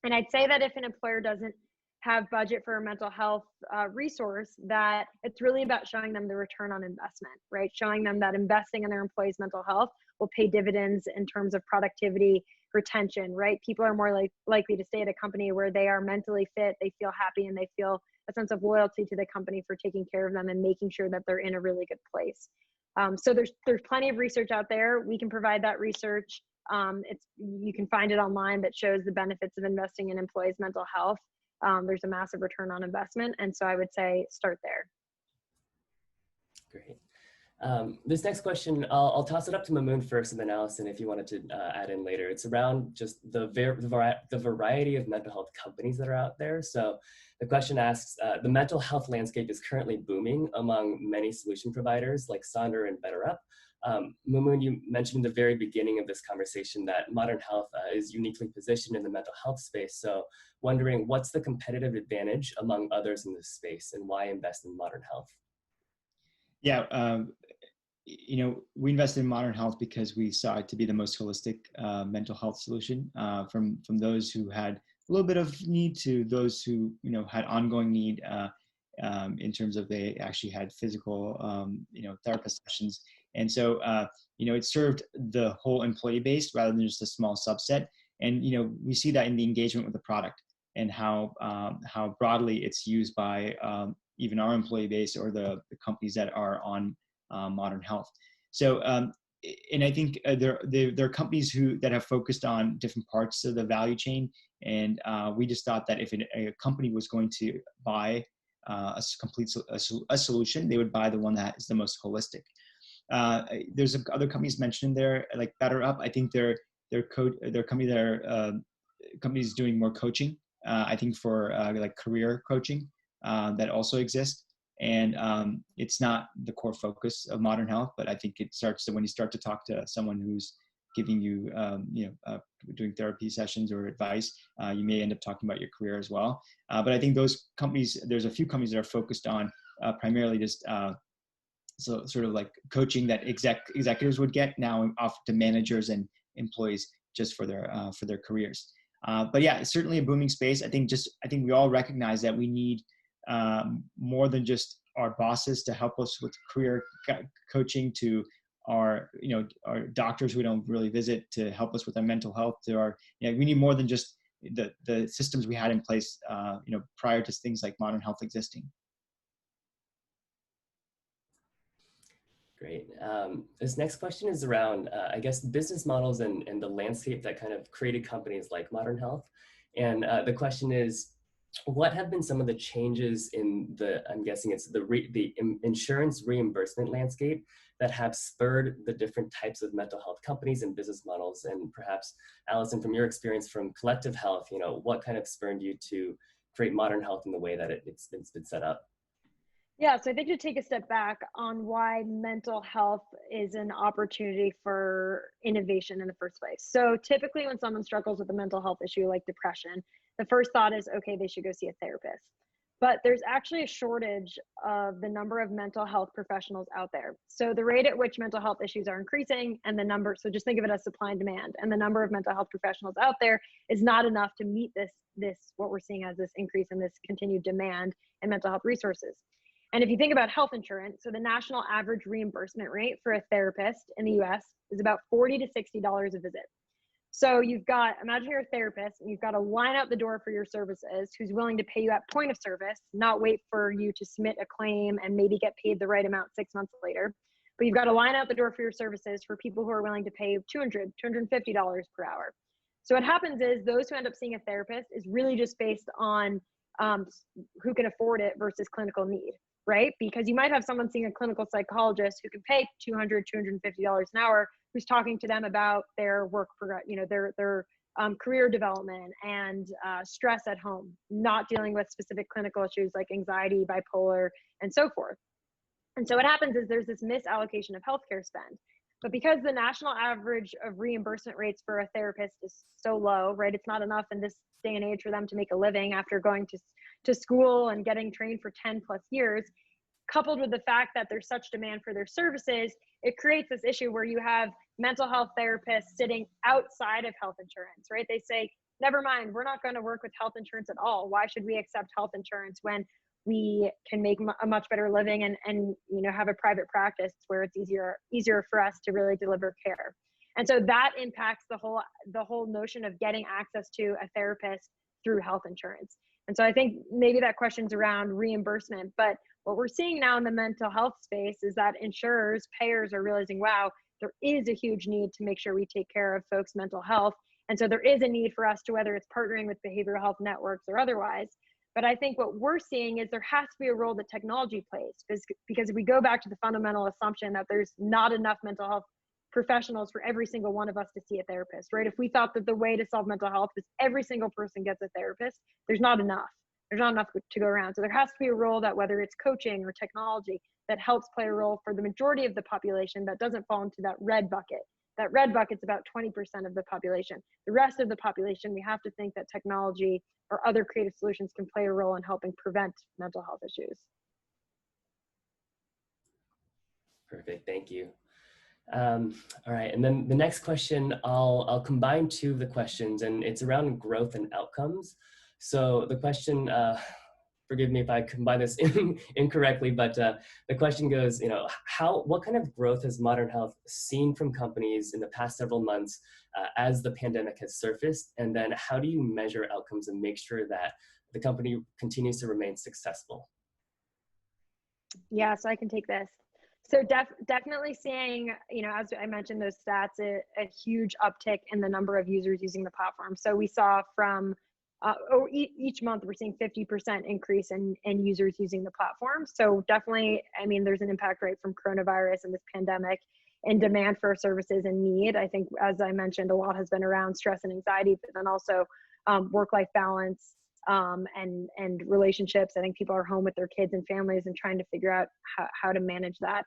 And I'd say that if an employer doesn't have budget for a mental health resource, that it's really about showing them the return on investment, right? Showing them that investing in their employees' mental health will pay dividends in terms of productivity, retention, right? People are more likely to stay at a company where they are mentally fit, they feel happy, and they feel a sense of loyalty to the company for taking care of them and making sure that they're in a really good place. So there's plenty of research out there. We can provide that research. You can find it online that shows the benefits of investing in employees' mental health. There's a massive return on investment. And so I would say start there. Great. This next question, I'll toss it up to Mamoon first and then Alyson if you wanted to add in later. It's around just the variety of mental health companies that are out there. So the question asks, the mental health landscape is currently booming among many solution providers like Sonder and BetterUp. Mamoon, you mentioned in the very beginning of this conversation that Modern Health is uniquely positioned in the mental health space. So wondering what's the competitive advantage among others in this space and why invest in Modern Health? Yeah, we invested in Modern Health because we saw it to be the most holistic mental health solution from those who had a little bit of need to those who had ongoing need in terms of they actually had physical therapist sessions, and so it served the whole employee base rather than just a small subset. And we see that in the engagement with the product and how broadly it's used by even our employee base or the companies that are on Modern Health. So, and I think there are companies that have focused on different parts of the value chain, and we just thought that if a company was going to buy a solution, they would buy the one that is the most holistic. There's other companies mentioned there, like BetterUp. I think they're company that are companies doing more coaching. I think for like career coaching that also exists. And it's not the core focus of Modern Health, but I think it starts to, when you start to talk to someone who's giving you, doing therapy sessions or advice, you may end up talking about your career as well. But I think those companies, there's a few companies that are focused on primarily just so sort of like coaching that executives would get now offered to managers and employees just for their careers. But yeah, it's certainly a booming space. I think we all recognize that we need more than just our bosses to help us with career coaching, to our doctors who we don't really visit to help us with our mental health, to our we need more than just the systems we had in place prior to things like Modern Health existing. Great. This next question is around, I guess, business models and the landscape that kind of created companies like Modern Health. And the question is, what have been some of the changes in I'm guessing it's the insurance reimbursement landscape that have spurred the different types of mental health companies and business models? And perhaps, Alyson, from your experience from Collective Health, what kind of spurred you to create Modern Health in the way that it's been set up? Yeah, so I think to take a step back on why mental health is an opportunity for innovation in the first place. So typically when someone struggles with a mental health issue like depression, the first thought is, okay, they should go see a therapist. But there's actually a shortage of the number of mental health professionals out there. So the rate at which mental health issues are increasing and the number, so just think of it as supply and demand, and the number of mental health professionals out there is not enough to meet this what we're seeing as this increase in this continued demand in mental health resources. And if you think about health insurance, so the national average reimbursement rate for a therapist in the US is about $40 to $60 a visit. So imagine you're a therapist and you've got to line out the door for your services, who's willing to pay you at point of service, not wait for you to submit a claim and maybe get paid the right amount 6 months later. But you've got to line out the door for your services for people who are willing to pay $200, $250 per hour. So what happens is those who end up seeing a therapist is really just based on who can afford it versus clinical need. Right? Because you might have someone seeing a clinical psychologist who can pay $200, $250 an hour, who's talking to them about their work, their career development and stress at home, not dealing with specific clinical issues like anxiety, bipolar, and so forth. And so what happens is there's this misallocation of healthcare spend. But because the national average of reimbursement rates for a therapist is so low, right? It's not enough in this day and age for them to make a living after going to school and getting trained for 10 plus years. coupled with the fact that there's such demand for their services, it creates this issue where you have mental health therapists sitting outside of health insurance, right? They say, never mind, we're not going to work with health insurance at all. Why should we accept health insurance when we can make a much better living and have a private practice where it's easier for us to really deliver care. And so that impacts the whole notion of getting access to a therapist through health insurance. And so I think maybe that question's around reimbursement, but what we're seeing now in the mental health space is that insurers, payers are realizing, wow, there is a huge need to make sure we take care of folks' mental health. And so there is a need for us to, whether it's partnering with behavioral health networks or otherwise. But I think what we're seeing is there has to be a role that technology plays, because if we go back to the fundamental assumption that there's not enough mental health professionals for every single one of us to see a therapist, right? If we thought that the way to solve mental health is every single person gets a therapist, there's not enough. There's not enough to go around. So there has to be a role that, whether it's coaching or technology, that helps play a role for the majority of the population that doesn't fall into that red bucket. That red bucket's about 20% of the population. The rest of the population, we have to think that technology or other creative solutions can play a role in helping prevent mental health issues. Perfect, thank you. All right, and then the next question, I'll combine two of the questions, and it's around growth and outcomes. So the question, forgive me if I combine this incorrectly, but the question goes, what kind of growth has Modern Health seen from companies in the past several months as the pandemic has surfaced? And then how do you measure outcomes and make sure that the company continues to remain successful? Yeah, so I can take this. So definitely seeing, as I mentioned, those stats, a huge uptick in the number of users using the platform. So we saw from each month, we're seeing 50% increase in users using the platform. So definitely, there's an impact, right, from coronavirus and this pandemic and demand for services and need. I think, as I mentioned, a lot has been around stress and anxiety, but then also work-life balance and relationships. I think people are home with their kids and families and trying to figure out how to manage that.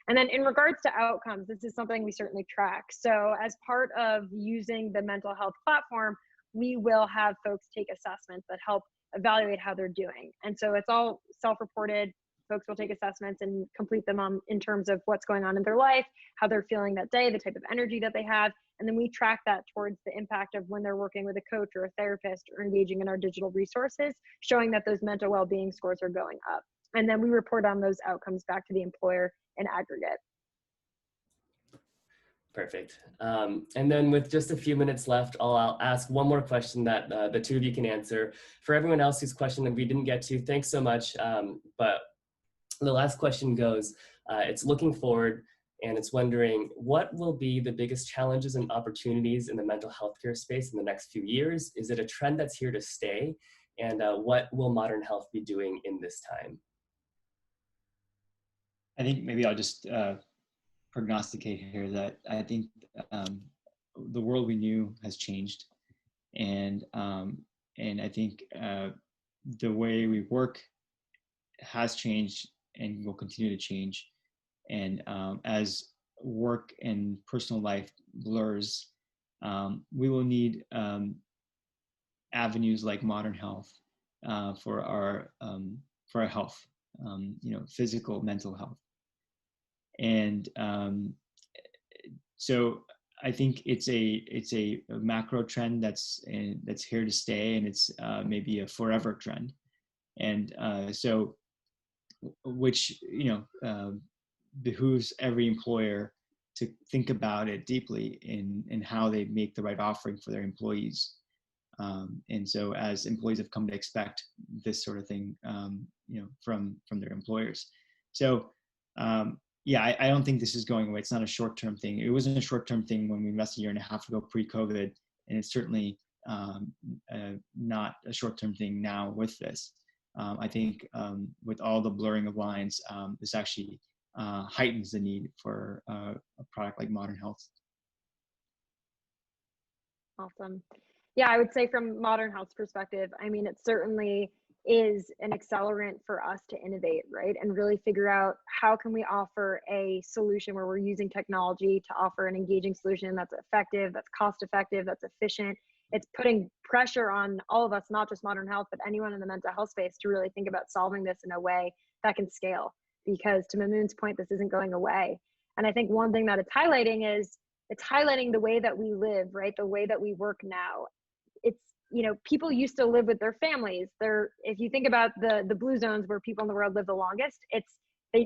And then in regards to outcomes, this is something we certainly track. So as part of using the mental health platform, we will have folks take assessments that help evaluate how they're doing. And so it's all self-reported. Folks will take assessments and complete them in terms of what's going on in their life, how they're feeling that day, the type of energy that they have. And then we track that towards the impact of when they're working with a coach or a therapist or engaging in our digital resources, showing that those mental well-being scores are going up. And then we report on those outcomes back to the employer in aggregate. Perfect. And then with just a few minutes left, I'll ask one more question that the two of you can answer. For everyone else whose question that we didn't get to, thanks so much. But the last question goes, it's looking forward, and it's wondering, what will be the biggest challenges and opportunities in the mental health care space in the next few years? Is it a trend that's here to stay? And what will Modern Health be doing in this time? I think maybe I'll just prognosticate here that I think the world we knew has changed, and I think the way we work has changed and will continue to change. And as work and personal life blurs, we will need avenues like Modern Health for our health, physical, mental health. And so I think it's a macro trend that's here to stay, and it's maybe a forever trend. And so, which behooves every employer to think about it deeply in how they make the right offering for their employees. And so, as employees have come to expect this sort of thing, from their employers. So. Yeah, I don't think this is going away. It's not a short-term thing. It wasn't a short-term thing when we invested a year and a half ago pre-COVID, and it's certainly not a short-term thing now with this. I think with all the blurring of lines, this actually heightens the need for a product like Modern Health. Awesome. Yeah, I would say from Modern Health's perspective, it certainly is an accelerant for us to innovate, right? And really figure out how can we offer a solution where we're using technology to offer an engaging solution that's effective, that's cost effective, that's efficient. It's putting pressure on all of us, not just Modern Health, but anyone in the mental health space, to really think about solving this in a way that can scale. because to Mamoon's point, this isn't going away. And I think one thing that it's highlighting is it's highlighting the way that we live, right? The way that we work now. It's, you know, people used to live with their families. If you think about the blue zones where people in the world live the longest,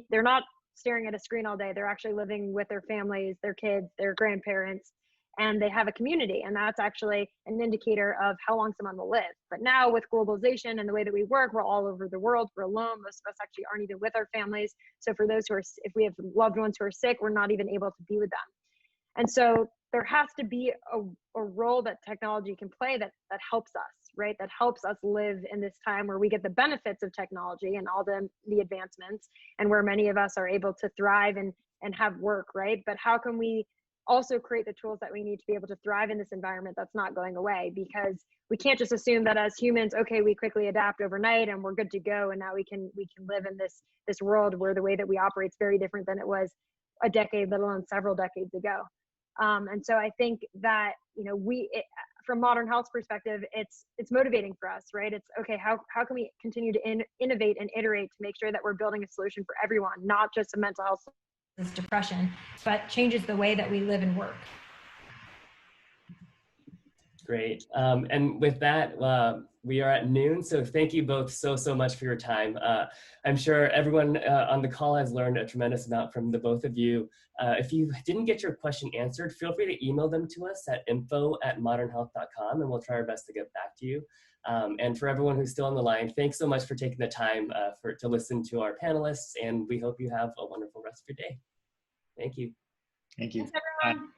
they're not staring at a screen all day. They're actually living with their families, their kids, their grandparents, and they have a community. And that's actually an indicator of how long someone will live. But now with globalization and the way that we work, we're all over the world. We're alone. Most of us actually aren't even with our families. So for those if we have loved ones who are sick, we're not even able to be with them. And so there has to be a role that technology can play that helps us, right? That helps us live in this time where we get the benefits of technology and all the advancements, and where many of us are able to thrive and have work, right? But how can we also create the tools that we need to be able to thrive in this environment that's not going away? Because we can't just assume that as humans, okay, we quickly adapt overnight and we're good to go, and now we can live in this world where the way that we operate is very different than it was a decade, let alone several decades ago. And so I think that, you know, from Modern Health's perspective, it's motivating for us, right? It's okay, how can we continue to innovate and iterate to make sure that we're building a solution for everyone, not just a mental health depression, but changes the way that we live and work. Great. And with that, we are at noon. So thank you both so much for your time. I'm sure everyone on the call has learned a tremendous amount from the both of you. If you didn't get your question answered, feel free to email them to us at info@modernhealth.com, and we'll try our best to get back to you. And for everyone who's still on the line, thanks so much for taking the time to listen to our panelists, and we hope you have a wonderful rest of your day. Thank you. Thank you. Thanks, everyone. Bye.